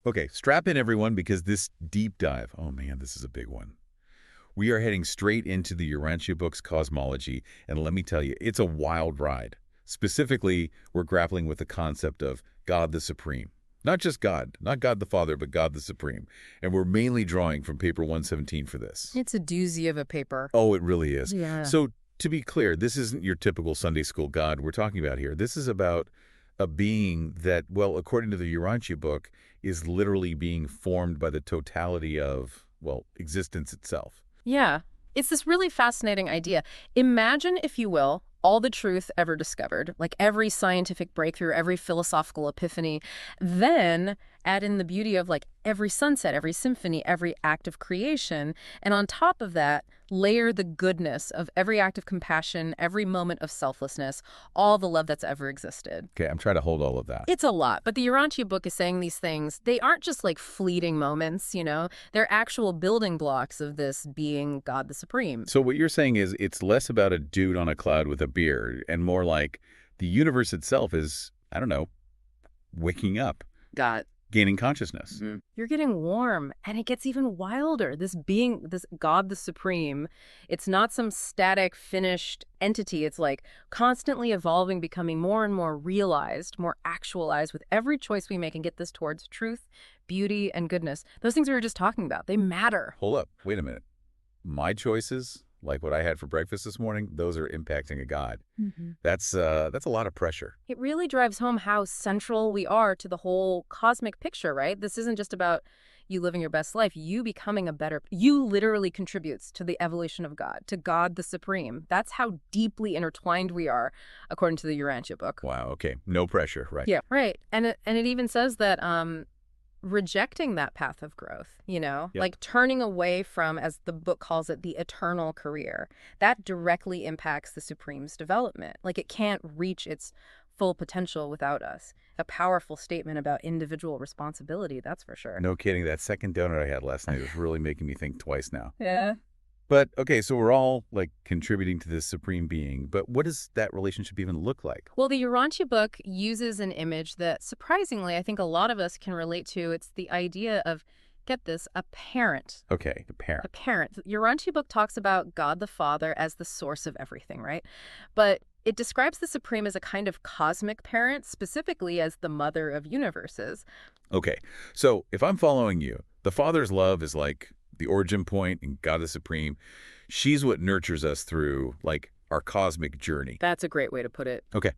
Okay, strap in everyone because this deep dive, oh man, this is a big one. We are heading straight into the Urantia Book's cosmology, and let me tell you, it's a wild ride. Specifically, we're grappling with the concept of God the Supreme. Not just God, not God the Father, but God the Supreme. And we're mainly drawing from paper 117 for this. It's a doozy of a paper. Oh, it really is. Yeah. So, to be clear, this isn't your typical Sunday school God we're talking about here. This is about a being that, well, according to the Urantia Book, is literally being formed by the totality of, well, existence itself. Yeah. It's this really fascinating idea. Imagine, if you will, all the truth ever discovered, like every scientific breakthrough, every philosophical epiphany, then add in the beauty of like every sunset, every symphony, every act of creation, and on top of that, layer the goodness of every act of compassion, every moment of selflessness, all the love that's ever existed. Okay, I'm trying to hold all of that. It's a lot, but the Urantia Book is saying these things. They aren't just like fleeting moments, you know? They're actual building blocks of this being God the Supreme. So what you're saying is it's less about a dude on a cloud with a beard and more like the universe itself is, I don't know, waking up, gaining consciousness. You're getting warm, and it gets even wilder. This being, this God the Supreme, it's not some static, finished entity. It's like constantly evolving, becoming more and more realized, more actualized with every choice we make and get this towards truth, beauty, and goodness. Those things we were just talking about, they matter. Hold up. Wait a minute. My choices, like what I had for breakfast this morning, those are impacting a God. That's a lot of pressure. It really drives home how central we are to the whole cosmic picture, right? This isn't just about you living your best life. You becoming a better, you literally contributes to the evolution of God, to God the Supreme. That's how deeply intertwined we are, according to the Urantia Book. Wow, okay. No pressure, right? Yeah, right. And it even says that rejecting that path of growth, you know, Yep. like turning away from, as the book calls it, the eternal career, that directly impacts the Supreme's development. Like it can't reach its full potential without us. A powerful statement about individual responsibility, that's for sure. No kidding. That second donut I had last night is really making me think twice now. Yeah. But, okay, so we're all, like, contributing to this supreme being. But what does that relationship even look like? Well, the Urantia Book uses an image that, surprisingly, I think a lot of us can relate to. It's the idea of, get this, a parent. Okay, the parent. A parent. The Urantia Book talks about God the Father as the source of everything, right? But it describes the Supreme as a kind of cosmic parent, specifically as the mother of universes. Okay, so if I'm following you, the Father's love is like the origin point and God the Supreme. She's what nurtures us through, like, our cosmic journey. That's a great way to put it. Okay,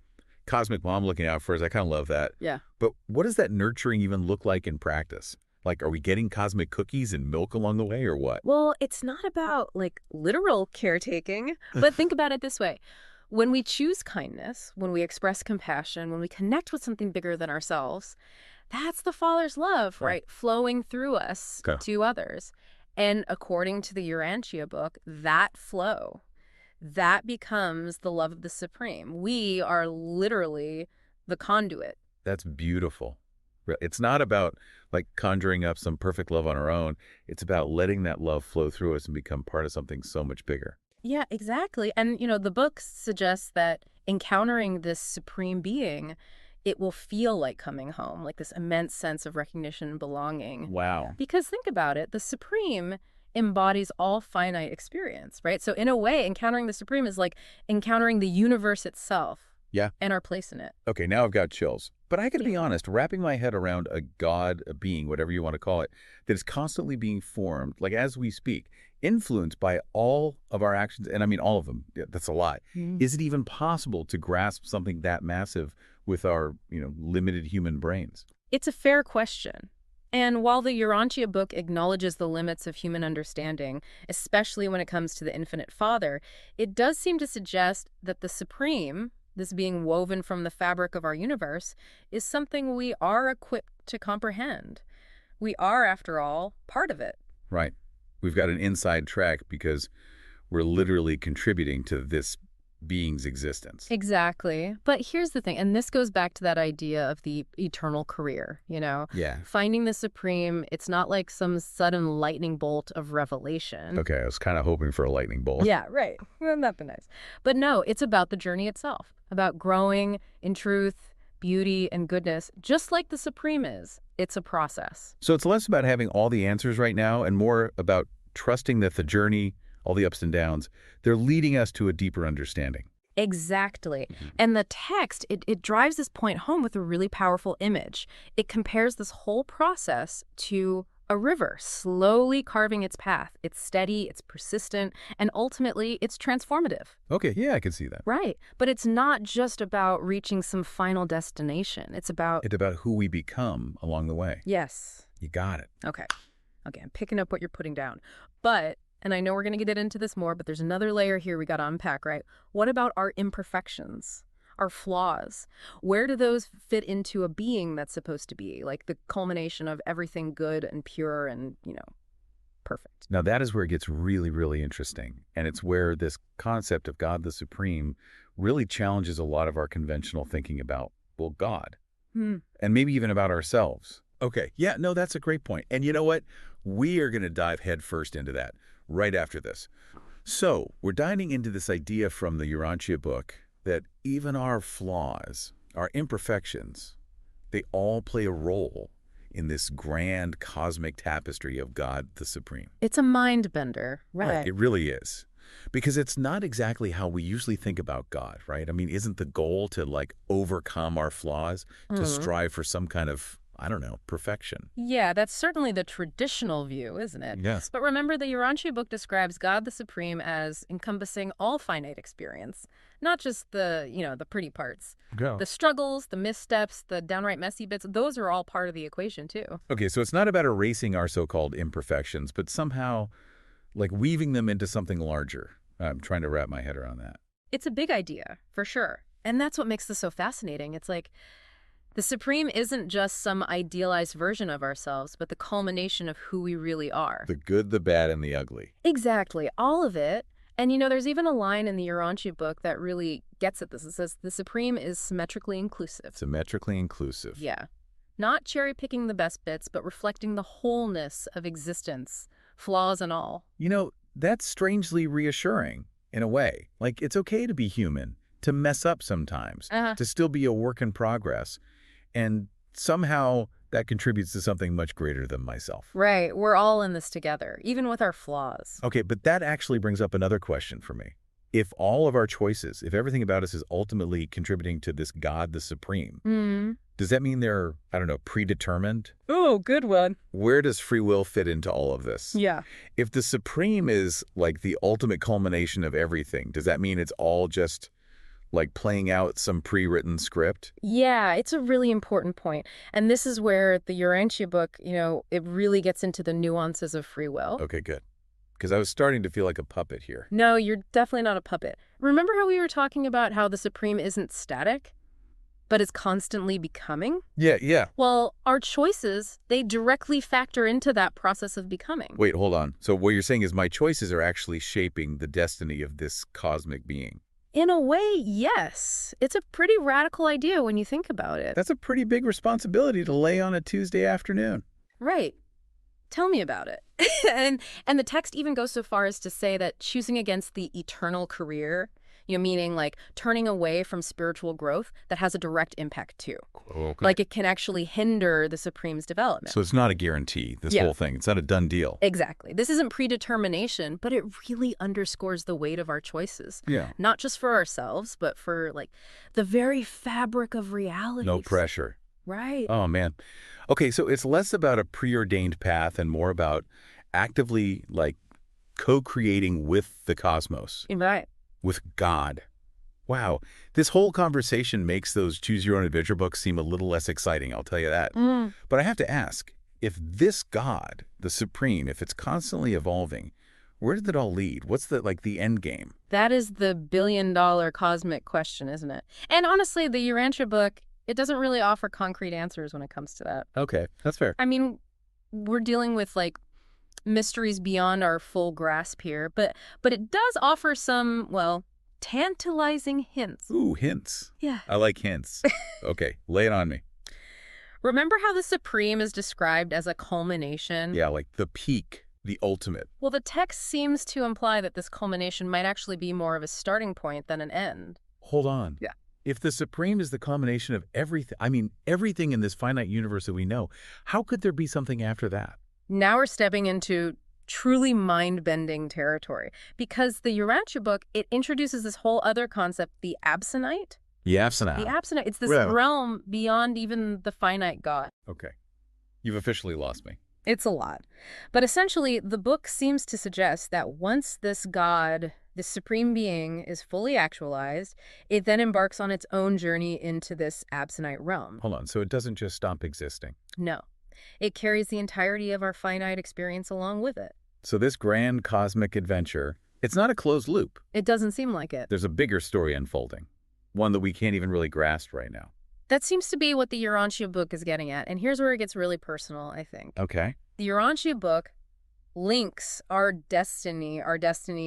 cosmic mom looking out for us. I kind of love that. Yeah. But what does that nurturing even look like in practice? Like, are we getting cosmic cookies and milk along the way or what? Well, it's not about, like, literal caretaking, but think about it this way. When we choose kindness, when we express compassion, when we connect with something bigger than ourselves, that's the Father's love, right? Flowing through us to others. And according to the Urantia Book, that flow, that becomes the love of the Supreme. We are literally the conduit. That's beautiful. It's not about, like, conjuring up some perfect love on our own. It's about letting that love flow through us and become part of something so much bigger. Yeah, exactly. And, you know, the book suggests that encountering this supreme being, it will feel like coming home, like this immense sense of recognition and belonging. Wow. Because think about it, the Supreme embodies all finite experience, right? So in a way, encountering the Supreme is like encountering the universe itself. Yeah. And our place in it. Okay, now I've got chills. But I got to be honest, wrapping my head around a God, a being, whatever you want to call it, that is constantly being formed, like as we speak, influenced by all of our actions, and I mean all of them, that's a lot. Is it even possible to grasp something that massive with our, limited human brains? It's a fair question. And while the Urantia Book acknowledges the limits of human understanding, especially when it comes to the infinite Father, it does seem to suggest that the Supreme, this being woven from the fabric of our universe, is something we are equipped to comprehend. We are, after all, part of it. Right. We've got an inside track because we're literally contributing to this being's existence. Exactly. But here's the thing, and this goes back to that idea of the eternal career, Yeah. Finding the Supreme, it's not like some sudden lightning bolt of revelation. Okay, I was kind of hoping for a lightning bolt. Yeah, right. Wouldn't that be nice? But no, it's about the journey itself, about growing in truth, beauty, and goodness, just like the Supreme is. It's a process. So it's less about having all the answers right now and more about trusting that the journey, all the ups and downs, they're leading us to a deeper understanding. Exactly. And the text, it drives this point home with a really powerful image. It compares this whole process to a river slowly carving its path. It's steady, it's persistent, and ultimately it's transformative. Okay, yeah, I can see that. Right. But it's not just about reaching some final destination. It's about... It's about who we become along the way. Yes. You got it. Okay. Okay, I'm picking up what you're putting down. But, and I know we're going to get into this more, but there's another layer here we got to unpack, right? What about our imperfections? Our flaws? Where do those fit into a being that's supposed to be? Like the culmination of everything good and pure and, perfect. Now that is where it gets really, really interesting. And it's where this concept of God the Supreme really challenges a lot of our conventional thinking about, well, God. And maybe even about ourselves. Okay, yeah, no, that's a great point. And you know what? We are going to dive headfirst into that right after this. So we're diving into this idea from the Urantia book that even our flaws, our imperfections, they all play a role in this grand cosmic tapestry of God the Supreme. It's a mind bender, right? It really is. Because it's not exactly how we usually think about God, right? I mean, isn't the goal to overcome our flaws, to strive for some kind of, I don't know, perfection? Yeah, that's certainly the traditional view, isn't it? Yes. But remember, the Urantia book describes God the Supreme as encompassing all finite experience, not just the pretty parts. Go. The struggles, the missteps, the downright messy bits, those are all part of the equation, too. Okay, so it's not about erasing our so-called imperfections, but somehow weaving them into something larger. I'm trying to wrap my head around that. It's a big idea, for sure. And that's what makes this so fascinating. It's like the Supreme isn't just some idealized version of ourselves, but the culmination of who we really are. The good, the bad, and the ugly. Exactly. All of it. And there's even a line in the Urantia book that really gets at this. It says, the Supreme is symmetrically inclusive. Symmetrically inclusive. Yeah. Not cherry-picking the best bits, but reflecting the wholeness of existence, flaws and all. That's strangely reassuring, in a way. It's okay to be human, to mess up sometimes, to still be a work in progress. And somehow that contributes to something much greater than myself. Right. We're all in this together, even with our flaws. Okay, but that actually brings up another question for me. If all of our choices, if everything about us is ultimately contributing to this God the Supreme, does that mean they're, I don't know, predetermined? Oh, good one. Where does free will fit into all of this? Yeah. If the Supreme is the ultimate culmination of everything, does that mean it's all just playing out some pre-written script? Yeah, it's a really important point. And this is where the Urantia book, it really gets into the nuances of free will. Okay, good. Because I was starting to feel like a puppet here. No, you're definitely not a puppet. Remember how we were talking about how the Supreme isn't static, but is constantly becoming? Yeah. Well, our choices, they directly factor into that process of becoming. Wait, hold on. So what you're saying is my choices are actually shaping the destiny of this cosmic being. In a way, yes. It's a pretty radical idea when you think about it. That's a pretty big responsibility to lay on a Tuesday afternoon. Right. Tell me about it. and the text even goes so far as to say that choosing against the eternal career, meaning turning away from spiritual growth, that has a direct impact too. Okay. It can actually hinder the Supreme's development. So it's not a guarantee, this whole thing. It's not a done deal. Exactly. This isn't predetermination, but it really underscores the weight of our choices. Yeah. Not just for ourselves, but for the very fabric of reality. No pressure. Right. Oh, man. Okay, so it's less about a preordained path and more about actively, co-creating with the cosmos. Right. With God. Wow. This whole conversation makes those Choose Your Own Adventure books seem a little less exciting, I'll tell you that. But I have to ask, if this God, the Supreme, if it's constantly evolving, where did it all lead? What's the end game? That is the billion-dollar cosmic question, isn't it? And honestly, the Urantia book, it doesn't really offer concrete answers when it comes to that. Okay, that's fair. I mean, we're dealing with mysteries beyond our full grasp here, but it does offer some, tantalizing hints. Ooh, hints. Yeah. I like hints. Okay, lay it on me. Remember how the Supreme is described as a culmination? Yeah, the peak, the ultimate. Well, the text seems to imply that this culmination might actually be more of a starting point than an end. Hold on. Yeah. If the Supreme is the combination of everything, I mean, everything in this finite universe that we know, how could there be something after that? Now we're stepping into truly mind-bending territory because the Urantia book, it introduces this whole other concept, the absonite. The The absinthe. absonite, it's this Well, realm beyond even the finite God. okay. You've officially lost me. It's a lot. But essentially, the book seems to suggest that once this God, this supreme being, is fully actualized, it then embarks on its own journey into this absonite realm. Hold on. So it doesn't just stop existing. No. It carries the entirety of our finite experience along with it. So this grand cosmic adventure, it's not a closed loop. It doesn't seem like it. There's a bigger story unfolding, one that we can't even really grasp right now. That seems to be what the Urantia book is getting at, and here's where it gets really personal, I think. Okay. The Urantia book links our destiny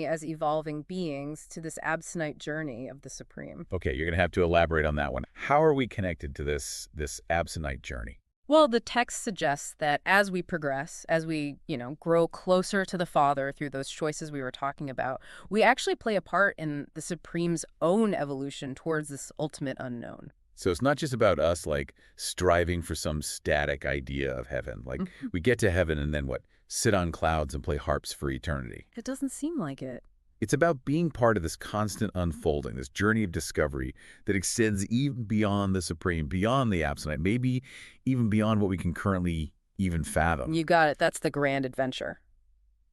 as evolving beings to this absonite journey of the Supreme. Okay, you're going to have to elaborate on that one. How are we connected to this absinthe journey? Well, the text suggests that as we progress, as we, grow closer to the Father through those choices we were talking about, we actually play a part in the Supreme's own evolution towards this ultimate unknown. So it's not just about us, like, striving for some static idea of heaven. Like, we get to heaven and then what? Sit on clouds and play harps for eternity. It doesn't seem like it. It's about being part of this constant unfolding, this journey of discovery that extends even beyond the Supreme, beyond the absinthe, maybe even beyond what we can currently even fathom. You got it. That's the grand adventure.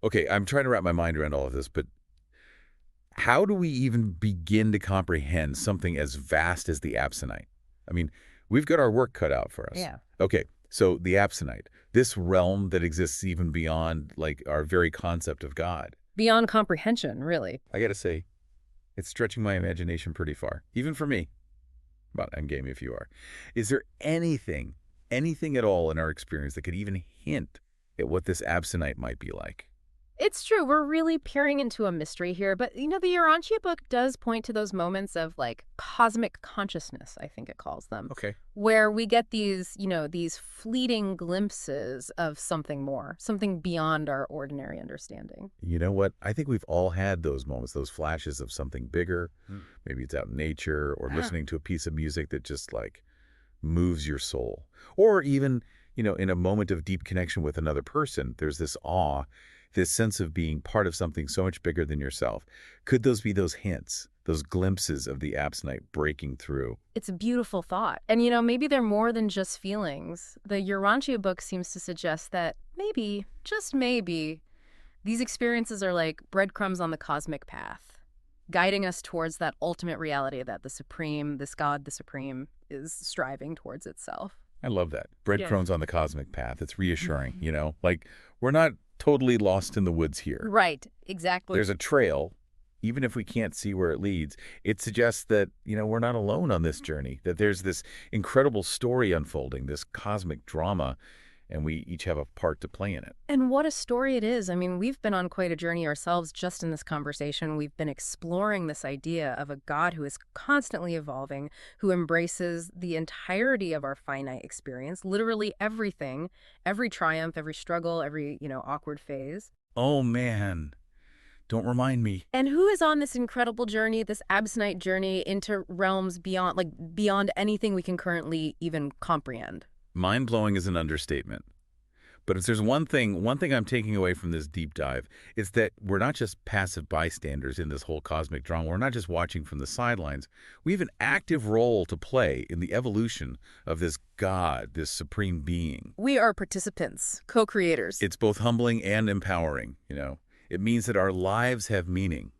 Okay, I'm trying to wrap my mind around all of this, but how do we even begin to comprehend something as vast as the absinthe? I mean, we've got our work cut out for us. Yeah. Okay, so the absinthe, this realm that exists even beyond, like, our very concept of God. Beyond comprehension, really. I gotta say, it's stretching my imagination pretty far, even for me. But I'm game if you are. Is there anything at all in our experience that could even hint at what this absinthe might be like? It's true. We're really peering into a mystery here. But, the Urantia book does point to those moments of, cosmic consciousness, I think it calls them. Okay. Where we get these, these fleeting glimpses of something more, something beyond our ordinary understanding. You know what? I think we've all had those moments, those flashes of something bigger. Maybe it's out in nature or listening to a piece of music that just, moves your soul. Or even, in a moment of deep connection with another person, there's this awe, this sense of being part of something so much bigger than yourself. Could those be those hints, those glimpses of the absinthe breaking through? It's a beautiful thought. And, maybe they're more than just feelings. The Urantia book seems to suggest that maybe, just maybe, these experiences are like breadcrumbs on the cosmic path, guiding us towards that ultimate reality that the Supreme, this God, the Supreme, is striving towards itself. I love that. Breadcrumbs on the cosmic path. It's reassuring, we're not totally lost in the woods here. Right, exactly. There's a trail, even if we can't see where it leads. It suggests that, we're not alone on this journey, that there's this incredible story unfolding, this cosmic drama, and we each have a part to play in it. And what a story it is. I mean, we've been on quite a journey ourselves just in this conversation. We've been exploring this idea of a God who is constantly evolving, who embraces the entirety of our finite experience, literally everything, every triumph, every struggle, every, awkward phase. Oh, man. Don't remind me. And who is on this incredible journey, this absinthe journey into realms beyond anything we can currently even comprehend. Mind-blowing is an understatement. But if there's one thing I'm taking away from this deep dive, it's that we're not just passive bystanders in this whole cosmic drama. We're not just watching from the sidelines. We have an active role to play in the evolution of this God, this supreme being. We are participants, co-creators. It's both humbling and empowering, It means that our lives have meaning.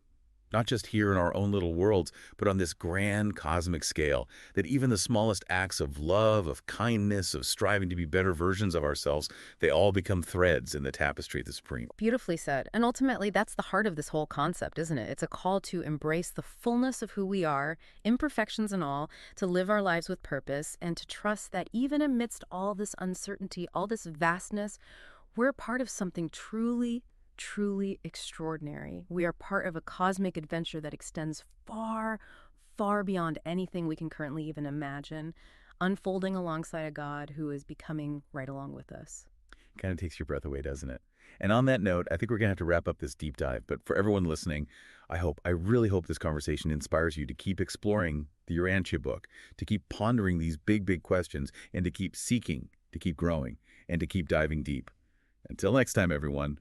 Not just here in our own little worlds, but on this grand cosmic scale, that even the smallest acts of love, of kindness, of striving to be better versions of ourselves, they all become threads in the tapestry of the Supreme. Beautifully said. And ultimately, that's the heart of this whole concept, isn't it? It's a call to embrace the fullness of who we are, imperfections and all, to live our lives with purpose, and to trust that even amidst all this uncertainty, all this vastness, we're part of something truly extraordinary. We are part of a cosmic adventure that extends far, far beyond anything we can currently even imagine, unfolding alongside a God who is becoming right along with us. Kind of takes your breath away, doesn't it? And on that note, I think we're going to have to wrap up this deep dive. But for everyone listening, I really hope this conversation inspires you to keep exploring the Urantia book, to keep pondering these big, big questions, and to keep seeking, to keep growing, and to keep diving deep. Until next time, everyone.